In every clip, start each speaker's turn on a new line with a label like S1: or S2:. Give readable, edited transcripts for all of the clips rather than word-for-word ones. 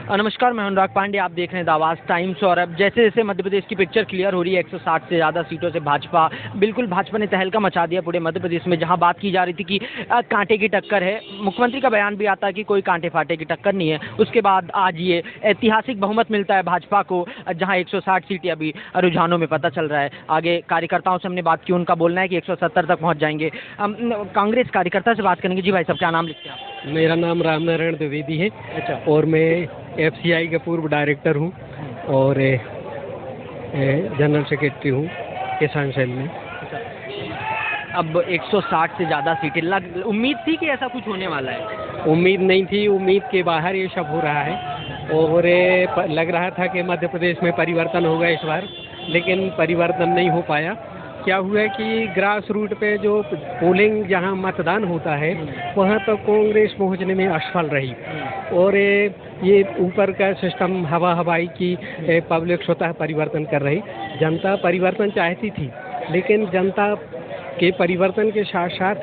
S1: नमस्कार, मैं अनुराग पांडे। आप देख रहे हैं द आवाज़ टाइम्स। और अब जैसे जैसे मध्य प्रदेश की पिक्चर क्लियर हो रही है, 160 से ज़्यादा सीटों से भाजपा ने तहलका मचा दिया पूरे मध्य प्रदेश में। जहां बात की जा रही थी कि कांटे की टक्कर है, मुख्यमंत्री का बयान भी आता है कि कोई कांटे फाटे की टक्कर नहीं है। उसके बाद आज ये ऐतिहासिक बहुमत मिलता है भाजपा को, जहाँ 160 सीटें अभी रुझानों में पता चल रहा है। आगे कार्यकर्ताओं से हमने बात की, उनका बोलना है कि 170 तक पहुँच जाएंगे। कांग्रेस कार्यकर्ता से बात करेंगे। जी भाई साहब, क्या नाम लिखते हैं आप?
S2: मेरा नाम रामनारायण द्विवेदी है।
S1: अच्छा।
S2: और मैं एफसीआई का पूर्व डायरेक्टर हूँ और जनरल सेक्रेटरी हूँ किसान सेल में।
S1: अब 160 से ज़्यादा सीटें उम्मीद थी कि ऐसा कुछ होने वाला है?
S2: उम्मीद नहीं थी, उम्मीद के बाहर ये सब हो रहा है। और लग रहा था कि मध्य प्रदेश में परिवर्तन होगा इस बार, लेकिन परिवर्तन नहीं हो पाया। क्या हुआ है कि ग्रास रूट पे जो पोलिंग जहाँ मतदान होता है वहाँ तो कांग्रेस पहुँचने में असफल रही। और ये ऊपर का सिस्टम हवाई की पब्लिक स्वतः परिवर्तन कर रही। जनता परिवर्तन चाहती थी, लेकिन जनता के परिवर्तन के साथ साथ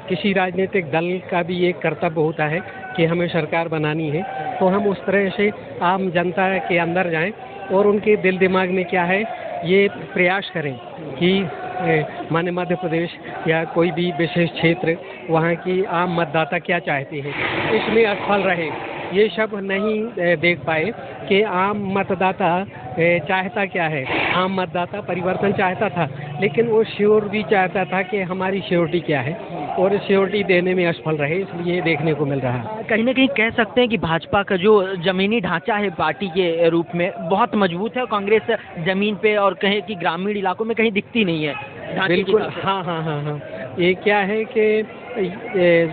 S2: किसी राजनीतिक दल का भी एक कर्तव्य होता है कि हमें सरकार बनानी है। तो हम उस तरह से आम जनता के अंदर जाएं और उनके दिल दिमाग में क्या है ये प्रयास करें कि माने मध्य प्रदेश या कोई भी विशेष क्षेत्र वहाँ की आम मतदाता क्या चाहते हैं, इसमें असफल रहे। ये सब नहीं देख पाए कि आम मतदाता चाहता क्या है। आम मतदाता परिवर्तन चाहता था, लेकिन वो श्योर भी चाहता था कि हमारी श्योरिटी क्या है, और श्योरिटी देने में असफल रहे। इसलिए देखने को मिल रहा है।
S1: कहीं ना कहीं कह सकते हैं कि भाजपा का जो जमीनी ढांचा है पार्टी के रूप में बहुत मजबूत है, और कांग्रेस जमीन पे और कहें कि ग्रामीण इलाकों में कहीं दिखती नहीं है।
S2: बिल्कुल, हाँ। ये क्या है कि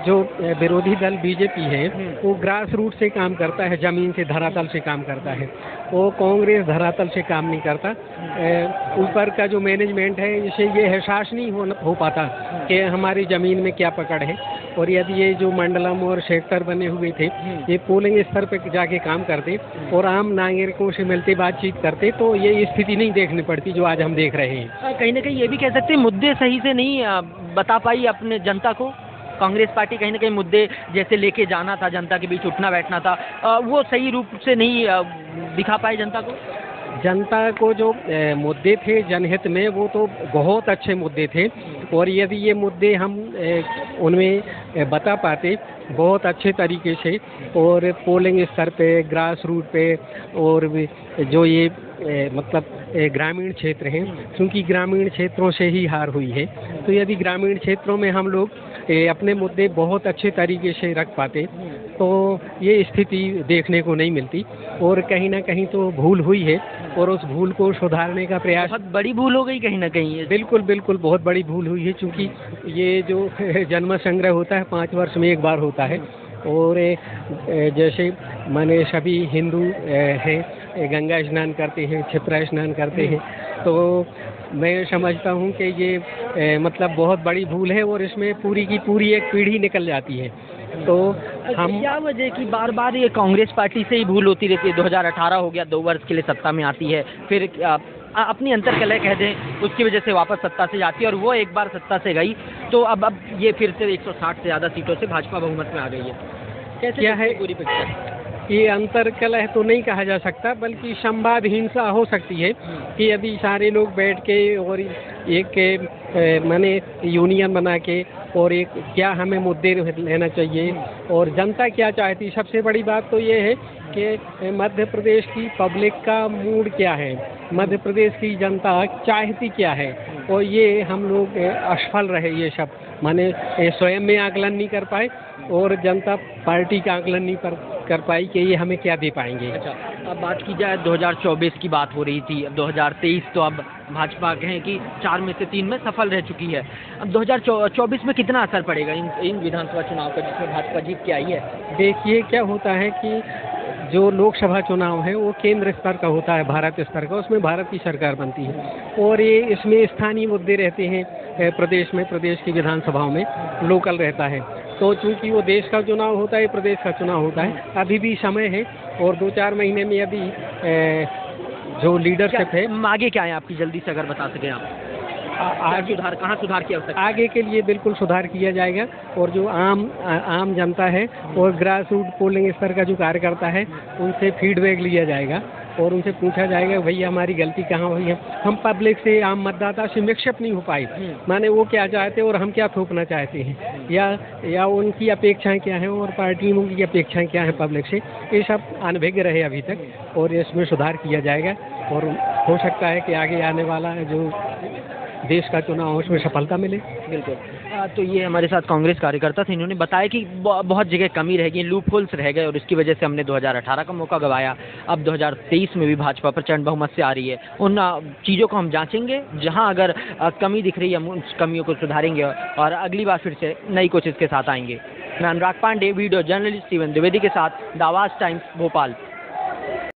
S2: जो विरोधी दल बीजेपी है वो ग्रास रूट से काम करता है, जमीन से धरातल से काम करता है। वो कांग्रेस धरातल से काम नहीं करता। ऊपर का जो मैनेजमेंट है इसे ये एहसास नहीं हो पाता कि हमारी ज़मीन में क्या पकड़ है। और यदि ये जो मंडलम और सेक्टर बने हुए थे ये पोलिंग स्तर पर जाके काम करते और आम नागरिकों से मिलते बातचीत करते तो ये स्थिति नहीं देखनी पड़ती जो आज हम देख रहे हैं।
S1: कहीं ना कहीं ये भी कह सकते हैं मुद्दे सही से नहीं बता पाई अपने जनता को। कांग्रेस पार्टी कहीं ना कहीं मुद्दे जैसे लेके जाना था, जनता के बीच उठना बैठना था, वो सही रूप से नहीं दिखा पाए जनता को।
S2: जनता को जो मुद्दे थे जनहित में वो तो बहुत अच्छे मुद्दे थे, और यदि ये मुद्दे हम उनमें बता पाते बहुत अच्छे तरीके से, और पोलिंग स्तर पे ग्रास रूट पे, और जो ये मतलब ग्रामीण क्षेत्र हैं, क्योंकि ग्रामीण क्षेत्रों से ही हार हुई है, तो यदि ग्रामीण क्षेत्रों में हम लोग अपने मुद्दे बहुत अच्छे तरीके से रख पाते तो ये स्थिति देखने को नहीं मिलती। और कहीं ना कहीं तो भूल हुई है, और उस भूल को सुधारने का प्रयास।
S1: बहुत बड़ी भूल हो गई कहीं ना कहीं।
S2: बिल्कुल बहुत बड़ी भूल हुई है, क्योंकि ये जो जन्म संग्रह होता है 5 वर्ष में एक बार होता है। और जैसे माने सभी हिंदू हैं गंगा स्नान करते हैं, क्षिप्रा स्नान करते हैं, तो मैं समझता हूँ कि ये मतलब बहुत बड़ी भूल है, और इसमें पूरी की पूरी एक पीढ़ी निकल जाती है। तो हम
S1: क्या वजह कि बार बार ये कांग्रेस पार्टी से ही भूल होती रहती है। 2018 हो गया, 2 वर्ष के लिए सत्ता में आती है, फिर अपनी अंतर्कलह कह दें उसकी वजह से वापस सत्ता से जाती है, और वो एक बार सत्ता से गई तो अब ये फिर से 160 से ज़्यादा सीटों से भाजपा बहुमत में आ गई है। कैसे
S2: क्या है
S1: पूरी पिक्चर?
S2: ये अंतर्कलह तो नहीं कहा जा सकता, बल्कि संवाद हिंसा हो सकती है कि यदि सारे लोग बैठ के और एक माने यूनियन बना के और एक क्या हमें मुद्दे लेना चाहिए और जनता क्या चाहती। सबसे बड़ी बात तो ये है कि मध्य प्रदेश की पब्लिक का मूड क्या है, मध्य प्रदेश की जनता चाहती क्या है, और ये हम लोग असफल रहे। ये सब माने स्वयं में आकलन नहीं कर पाए, और जनता पार्टी का आकलन नहीं कर पाई कि ये हमें क्या दे पाएंगे।
S1: अच्छा, अब बात की जाए 2024 की बात हो रही थी, अब 2023 तो अब भाजपा कहें कि 4 में से 3 में सफल रह चुकी है। अब 2024 में कितना असर पड़ेगा इन विधानसभा चुनाव का जिसमें भाजपा जीत के आई है?
S2: देखिए क्या होता है कि जो लोकसभा चुनाव है वो केंद्र स्तर का होता है, भारत स्तर का, उसमें भारत की सरकार बनती है, और ये इसमें स्थानीय मुद्दे रहते हैं प्रदेश में, प्रदेश की विधानसभाओं में लोकल रहता है। तो चूंकि वो देश का चुनाव होता है, प्रदेश का चुनाव होता है, अभी भी समय है, और 2-4 महीने में अभी जो लीडरशिप है।
S1: आगे क्या है आपकी, जल्दी से अगर बता सकें आप। कहाँ सुधार की आवश्यकता?
S2: आगे के लिए बिल्कुल सुधार किया जाएगा और जो आम जनता है और ग्रास रूट पोलिंग स्तर का जो कार्यकर्ता है उनसे फीडबैक लिया जाएगा और उनसे पूछा जाएगा भैया हमारी गलती कहाँ हुई है। हम पब्लिक से, आम मतदाता से मिक्सअप नहीं हो पाए, माने वो क्या चाहते हैं और हम क्या थोपना चाहते हैं, या उनकी अपेक्षाएं क्या हैं और पार्टियों की अपेक्षाएं क्या हैं पब्लिक से, ये सब अनभिज्ञ रहे अभी तक और इसमें सुधार किया जाएगा और हो सकता है कि आगे आने वाला जो देश का चुनाव हो उसमें सफलता मिले।
S1: बिल्कुल। तो ये हमारे साथ कांग्रेस कार्यकर्ता थे, इन्होंने बताया कि बहुत जगह कमी रह गई, लूप होल्स रह गए और इसकी वजह से हमने 2018 का मौका गंवाया। अब 2023 में भी भाजपा प्रचंड बहुमत से आ रही है। उन चीज़ों को हम जांचेंगे, जहां अगर कमी दिख रही है हम उन कमियों को सुधारेंगे और अगली बार फिर से नई कोशिश के साथ आएंगे। मैं Anurag Pandey, video journalist Steven Dwivedi के साथ, द आवाज टाइम्स, भोपाल।